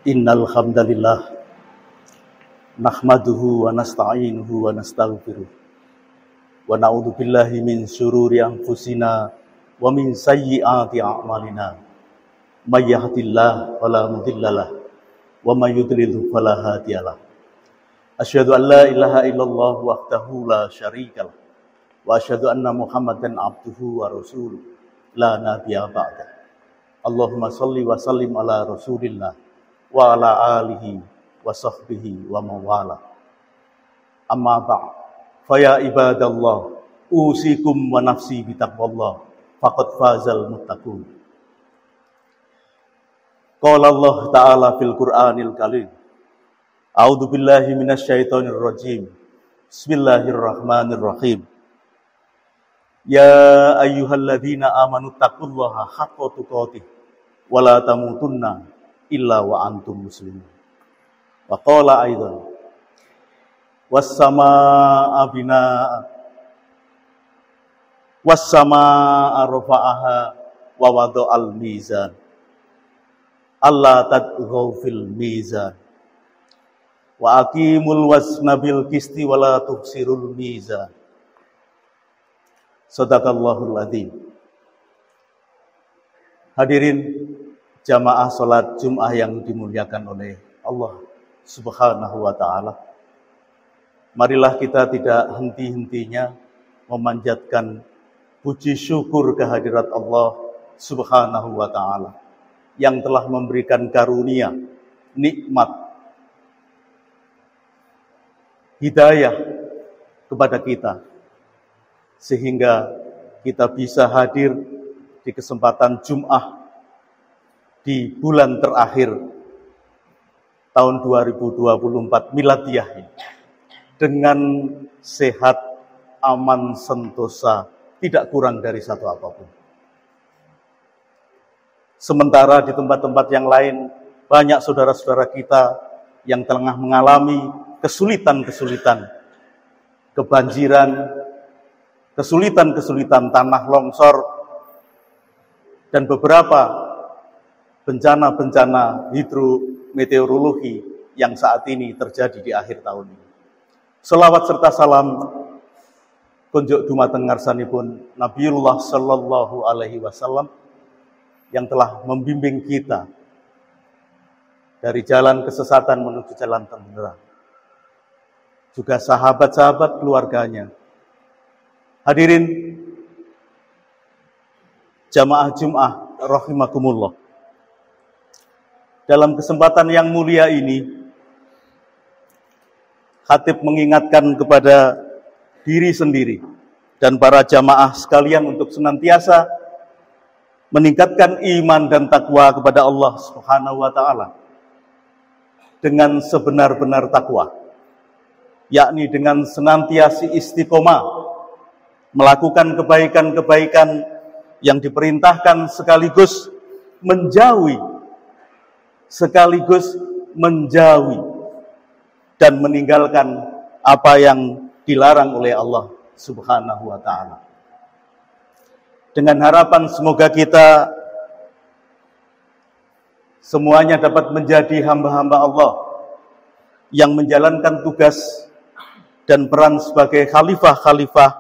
Innal hamdalillah nahmaduhu wa nasta'inuhu wa nastaghfiruh wa na'udzu billahi min syururi anfusina wa min sayyiati a'malina may yahdihillahu fala mudhillalah wa may yudlil fala hadiyalah. Asyhadu an la ilaha illallah wahdahu la syarikalah wa asyhadu anna Muhammadan abduhu wa rasuluh la nabiyya ba'da. Allahumma shalli wa sallim ala Rasulillah wa ala alihi wa sahbihi wa mawala. Amma ba'd, fa ya ibadallah, usikum wa nafsi bitaqwallah, faqad fazal muttaqun. Qala Allah Ta'ala fil Qur'anil Karim, a'udzu billahi minasyaitonir rajim. Bismillahirrahmanirrahim. Ya ayyuhalladzina amanu taqullaha haqqa tuqatih wa la tamutunna illa wa antum muslimun. Wa qala aidan was-samaa'a binaa'a was-samaa'a rafa'aha wa wada'al mizan alla tadghaw fil mizan wa aqimul wazna bil qisti wa la tukhsirul mizan. Shadaqallahul adzim. Hadirin jamaah salat Jum'ah yang dimuliakan oleh Allah Subhanahu wa Ta'ala. Marilah kita tidak henti-hentinya memanjatkan puji syukur kehadirat Allah Subhanahu wa Ta'ala yang telah memberikan karunia, nikmat, hidayah kepada kita, sehingga kita bisa hadir di kesempatan Jum'ah di bulan terakhir tahun 2024 Miladiyah ini dengan sehat, aman, sentosa, tidak kurang dari satu apapun. Sementara di tempat-tempat yang lain banyak saudara-saudara kita yang tengah mengalami kesulitan-kesulitan, kebanjiran, kesulitan-kesulitan tanah longsor, dan beberapa bencana-bencana hidrometeorologi yang saat ini terjadi di akhir tahun ini. Selawat serta salam kunjuk dumateng ngarsanipun Nabiullah sallallahu alaihi wasallam yang telah membimbing kita dari jalan kesesatan menuju jalan terang. Juga sahabat-sahabat keluarganya. Hadirin jamaah Jum'ah rahimakumullah. Dalam kesempatan yang mulia ini, khatib mengingatkan kepada diri sendiri dan para jamaah sekalian untuk senantiasa meningkatkan iman dan takwa kepada Allah Subhanahu wa Ta'ala dengan sebenar-benar takwa, yakni dengan senantiasa istiqomah melakukan kebaikan-kebaikan yang diperintahkan sekaligus menjauhi dan meninggalkan apa yang dilarang oleh Allah Subhanahu wa Ta'ala. Dengan harapan semoga kita semuanya dapat menjadi hamba-hamba Allah yang menjalankan tugas dan peran sebagai khalifah-khalifah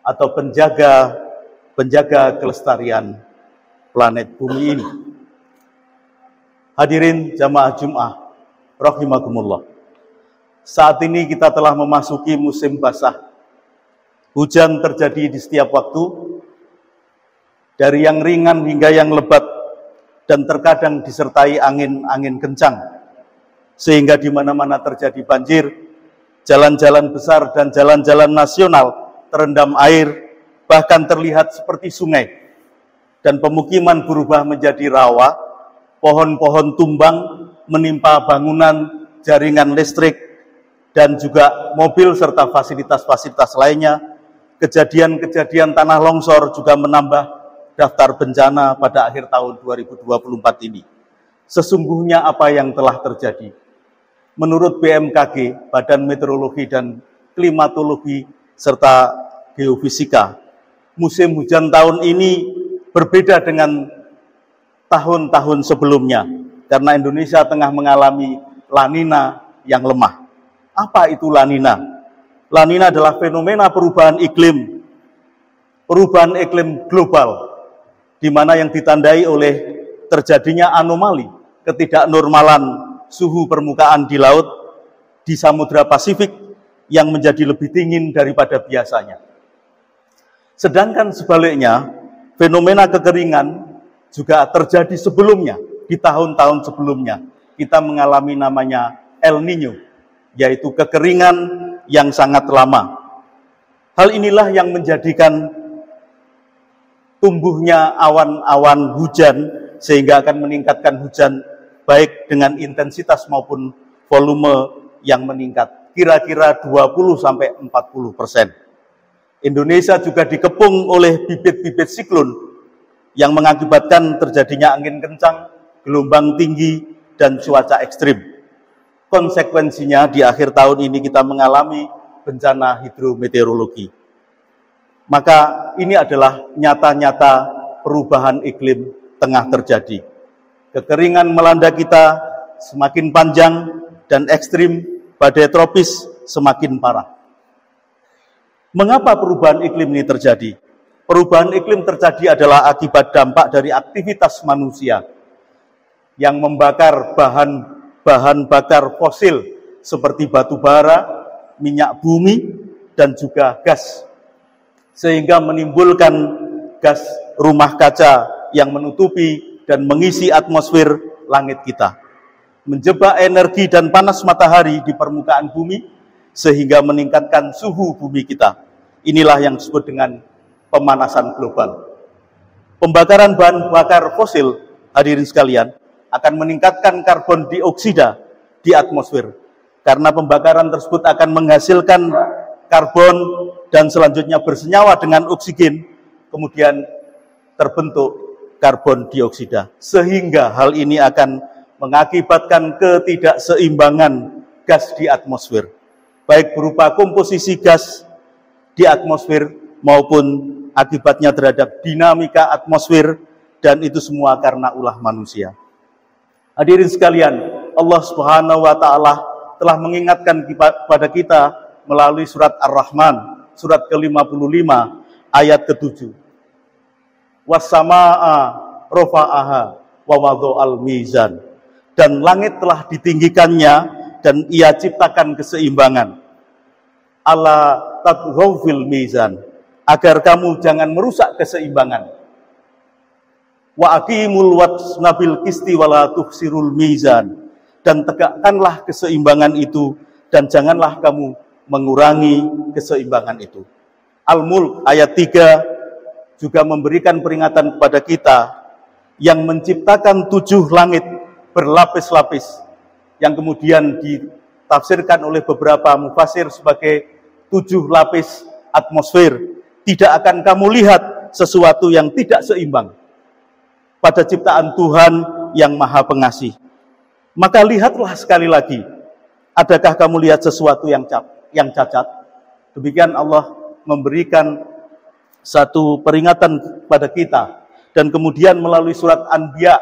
atau penjaga kelestarian planet bumi ini. Hadirin jamaah Jum'ah rahimakumullah. Saat ini kita telah memasuki musim basah. Hujan terjadi di setiap waktu, dari yang ringan hingga yang lebat, dan terkadang disertai angin-angin kencang, sehingga di mana-mana terjadi banjir, jalan-jalan besar dan jalan-jalan nasional terendam air, bahkan terlihat seperti sungai, dan pemukiman berubah menjadi rawa, pohon-pohon tumbang menimpa bangunan, jaringan listrik, dan juga mobil serta fasilitas-fasilitas lainnya. Kejadian-kejadian tanah longsor juga menambah daftar bencana pada akhir tahun 2024 ini. Sesungguhnya apa yang telah terjadi? Menurut BMKG, Badan Meteorologi dan Klimatologi serta Geofisika, musim hujan tahun ini berbeda dengan tahun-tahun sebelumnya. karena Indonesia tengah mengalami La Nina yang lemah. Apa itu La Nina? La Nina adalah fenomena perubahan iklim global, di mana yang ditandai oleh terjadinya anomali ketidaknormalan suhu permukaan di laut di Samudra Pasifik yang menjadi lebih dingin daripada biasanya. Sedangkan sebaliknya, fenomena kekeringan juga terjadi sebelumnya, di tahun-tahun sebelumnya. Kita mengalami namanya El Niño, yaitu kekeringan yang sangat lama. Hal inilah yang menjadikan tumbuhnya awan-awan hujan, sehingga akan meningkatkan hujan baik dengan intensitas maupun volume yang meningkat, kira-kira 20-40%. Indonesia juga dikepung oleh bibit-bibit siklon yang mengakibatkan terjadinya angin kencang, gelombang tinggi, dan cuaca ekstrim. Konsekuensinya di akhir tahun ini kita mengalami bencana hidrometeorologi. Maka ini adalah nyata-nyata perubahan iklim tengah terjadi. Kekeringan melanda kita semakin panjang dan ekstrim, badai tropis semakin parah. Mengapa perubahan iklim ini terjadi? Perubahan iklim terjadi adalah akibat dampak dari aktivitas manusia yang membakar bahan bakar fosil seperti batu bara, minyak bumi, dan juga gas, sehingga menimbulkan gas rumah kaca yang menutupi dan mengisi atmosfer langit kita, menjebak energi dan panas matahari di permukaan bumi, sehingga meningkatkan suhu bumi kita. Inilah yang disebut dengan pemanasan global. Pembakaran bahan bakar fosil, hadirin sekalian, akan meningkatkan karbon dioksida di atmosfer, karena pembakaran tersebut akan menghasilkan karbon dan selanjutnya bersenyawa dengan oksigen, kemudian terbentuk karbon dioksida, sehingga hal ini akan mengakibatkan ketidakseimbangan gas di atmosfer, baik berupa komposisi gas di atmosfer maupun akibatnya terhadap dinamika atmosfer, dan itu semua karena ulah manusia. Hadirin sekalian, Allah Subhanahu wa taala telah mengingatkan kepada kita melalui surat Ar-Rahman, surat ke-55 ayat ke-7. Was-samaa'a rafa'aha wa wada'al mizan. Dan langit telah ditinggikannya dan ia ciptakan keseimbangan. Ala tatghaw fil mizan, agar kamu jangan merusak keseimbangan. Wa aqimul wazna bil qisti wala tuhsirul mizan, dan tegakkanlah keseimbangan itu dan janganlah kamu mengurangi keseimbangan itu. Al-Mulk ayat 3 juga memberikan peringatan kepada kita yang menciptakan 7 langit berlapis-lapis, yang kemudian ditafsirkan oleh beberapa mufasir sebagai 7 lapis atmosfer. Tidak akan kamu lihat sesuatu yang tidak seimbang pada ciptaan Tuhan yang Maha Pengasih. Maka lihatlah sekali lagi, adakah kamu lihat sesuatu yang cacat? Demikian Allah memberikan satu peringatan kepada kita. Dan kemudian melalui surat Anbiya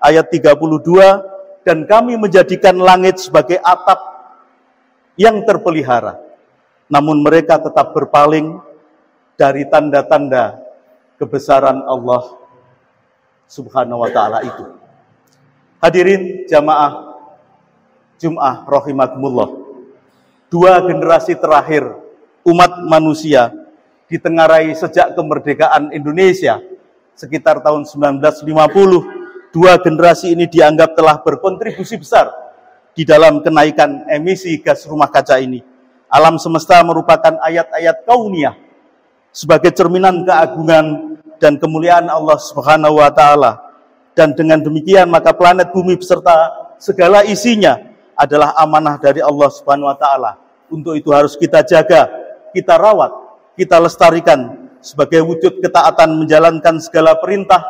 ayat 32, dan kami menjadikan langit sebagai atap yang terpelihara, namun mereka tetap berpaling dari tanda-tanda kebesaran Allah Subhanahu wa ta'ala itu. Hadirin jamaah Jum'ah rahimakumullah, 2 generasi terakhir umat manusia ditengarai sejak kemerdekaan Indonesia sekitar tahun 1950. 2 generasi ini dianggap telah berkontribusi besar di dalam kenaikan emisi gas rumah kaca ini. Alam semesta merupakan ayat-ayat kauniyah sebagai cerminan keagungan dan kemuliaan Allah Subhanahu wa taala. Dan dengan demikian maka planet bumi beserta segala isinya adalah amanah dari Allah Subhanahu wa taala. Untuk itu harus kita jaga, kita rawat, kita lestarikan sebagai wujud ketaatan menjalankan segala perintah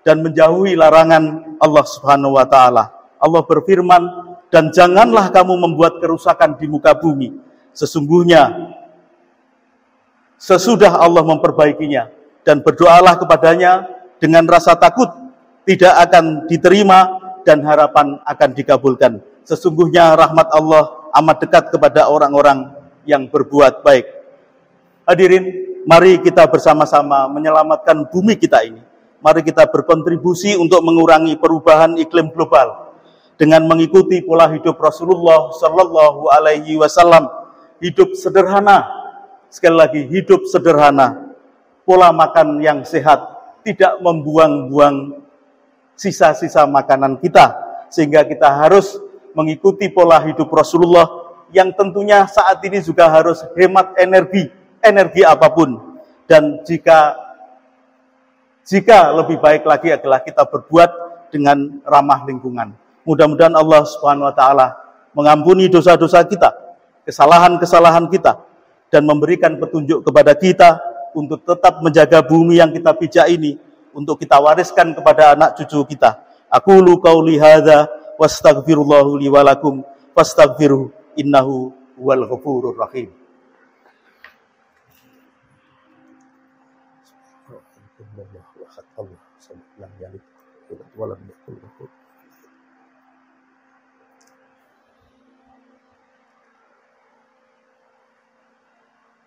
dan menjauhi larangan Allah Subhanahu wa taala. Allah berfirman, dan janganlah kamu membuat kerusakan di muka bumi. Sesungguhnya sesudah Allah memperbaikinya, dan berdoalah kepadanya dengan rasa takut tidak akan diterima dan harapan akan dikabulkan. Sesungguhnya rahmat Allah amat dekat kepada orang-orang yang berbuat baik. Hadirin, mari kita bersama-sama menyelamatkan bumi kita ini. Mari kita berkontribusi untuk mengurangi perubahan iklim global dengan mengikuti pola hidup Rasulullah Shallallahu Alaihi Wasallam. Hidup sederhana, sekali lagi hidup sederhana, pola makan yang sehat, tidak membuang-buang sisa-sisa makanan kita, sehingga kita harus mengikuti pola hidup Rasulullah yang tentunya saat ini juga harus hemat energi apapun. Dan jika lebih baik lagi adalah kita berbuat dengan ramah lingkungan. Mudah-mudahan Allah Subhanahu wa taala mengampuni dosa-dosa kita, kesalahan-kesalahan kita, dan memberikan petunjuk kepada kita untuk tetap menjaga bumi yang kita pijak ini, untuk kita wariskan kepada anak cucu kita. Aqulu qauli hadza wastaghfirullahu li wa lakum fastaghfiruhu innahu huwal ghafurur rahim.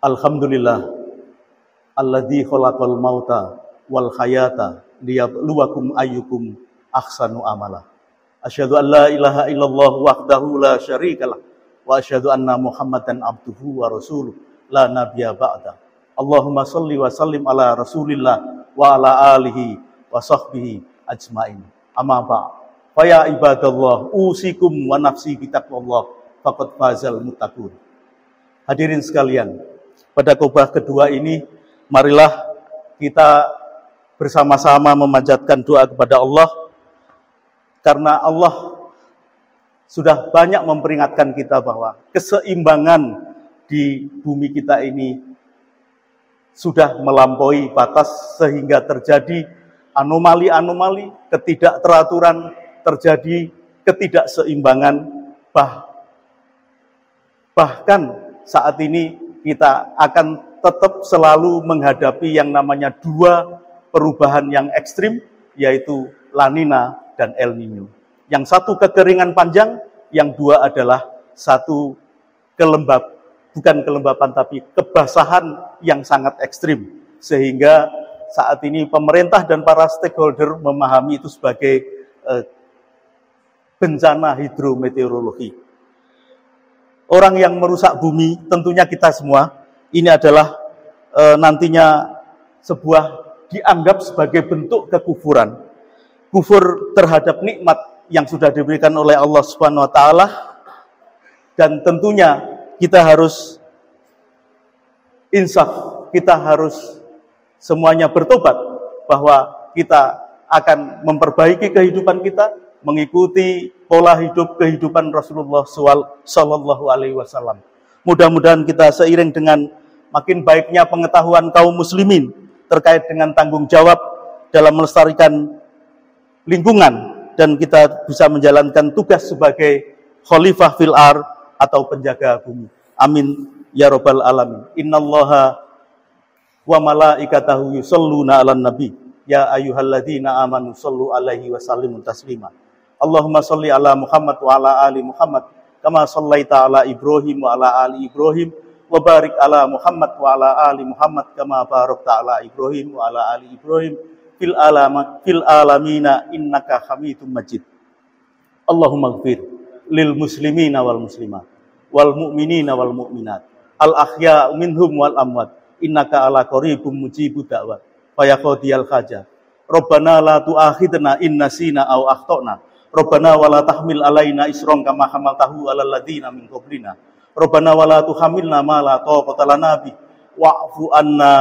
Alhamdulillah alladzi khalaqal mauta wal hayata liyabluwakum ayyukum ahsanu amala. Asyhadu an la ilaha illallah wahdahu la syarikalah wa asyhadu anna Muhammadan abduhu wa rasuluh la nabiyya ba'da. Allahumma shalli wa sallim ala Rasulillah wa ala alihi wa sahbihi ajmain. Amma ba'd. Fa ya ibadallah usikum wa nafsi bi taqwallah faqad fazal muttaqun. Hadirin sekalian, pada khotbah kedua ini marilah kita bersama-sama memanjatkan doa kepada Allah, karena Allah sudah banyak memperingatkan kita bahwa keseimbangan di bumi kita ini sudah melampaui batas sehingga terjadi anomali-anomali, ketidakteraturan, terjadi ketidakseimbangan. Bahkan saat ini kita akan tetap selalu menghadapi yang namanya dua perubahan yang ekstrim, yaitu La Nina dan El Nino. Yang satu kekeringan panjang, yang dua adalah satu bukan kelembapan tapi kebasahan yang sangat ekstrim. Sehingga saat ini pemerintah dan para stakeholder memahami itu sebagai bencana hidrometeorologi. Orang yang merusak bumi, tentunya kita semua, ini adalah nantinya dianggap sebagai bentuk kekufuran. Kufur terhadap nikmat yang sudah diberikan oleh Allah Subhanahu wa taala. Dan tentunya kita harus insaf, kita harus semuanya bertobat bahwa kita akan memperbaiki kehidupan kita, mengikuti pola hidup kehidupan Rasulullah Sallallahu Alaihi Wasallam. Mudah-mudahan kita seiring dengan makin baiknya pengetahuan kaum muslimin terkait dengan tanggung jawab dalam melestarikan lingkungan, dan kita bisa menjalankan tugas sebagai khalifah fil ard atau penjaga bumi. Amin ya rabbal alamin. Innallaha wa malaikatahu yusholluna 'alan nabi ya ayyuhalladzina amanu shollu 'alaihi wa sallimu taslima. Allahumma sholli ala Muhammad wa ala ali Muhammad kama shallaita ala Ibrahim wa ala ali Ibrahim wa barik ala Muhammad wa ala ali Muhammad kama barakta ala Ibrahim wa ala ali Ibrahim fil alamina innaka Hamidum Majid. Allahumma ighfir lil muslimina wal muslimat wal mu'minina wal mu'minat al ahya minhum wal amwat innaka ala qaribum mujibud da'wat fa ya qadiyal hajat. Rabbana la tu'akhidna in nasina aw akhtana. Rabbana wala tahmil alaina isron kama hamaltahu alal ladzina min qablina. Rabbana wala tuhamilna ma la taqata lana bi wa'fu anna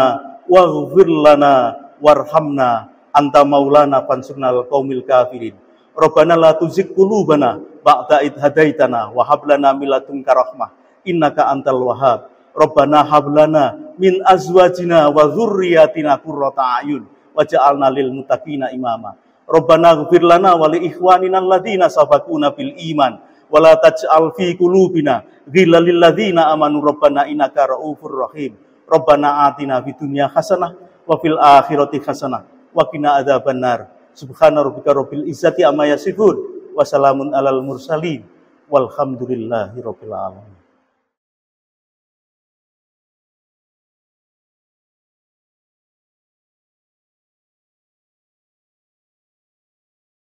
waghfir lana warhamna anta maulana fansurnal qaumil kafirin. Rabbana la tuzigh qulubana ba'da id hadaitana wa hab lana min ladunka rahmah innaka antal wahhab. Rabbana hab lana min azwajina wa dzurriyyatina qurrata a'yun waj'alna lil muttaqina imama. Rabbana ighfir lana wa li ikhwanina alladziina sabaquna bil iman wa la taj'al fi qulubina ghillan lil ladziina amanu rabbana innaka ra'ufur rahim. Rabbana atina fid dunya hasanah wa fil akhirati hasanah wa qina adzabannar. Subhana rabbika rabbil izzati amma yasifun Wassalamun alal mursalin. Walhamdulillahirabbil alamin.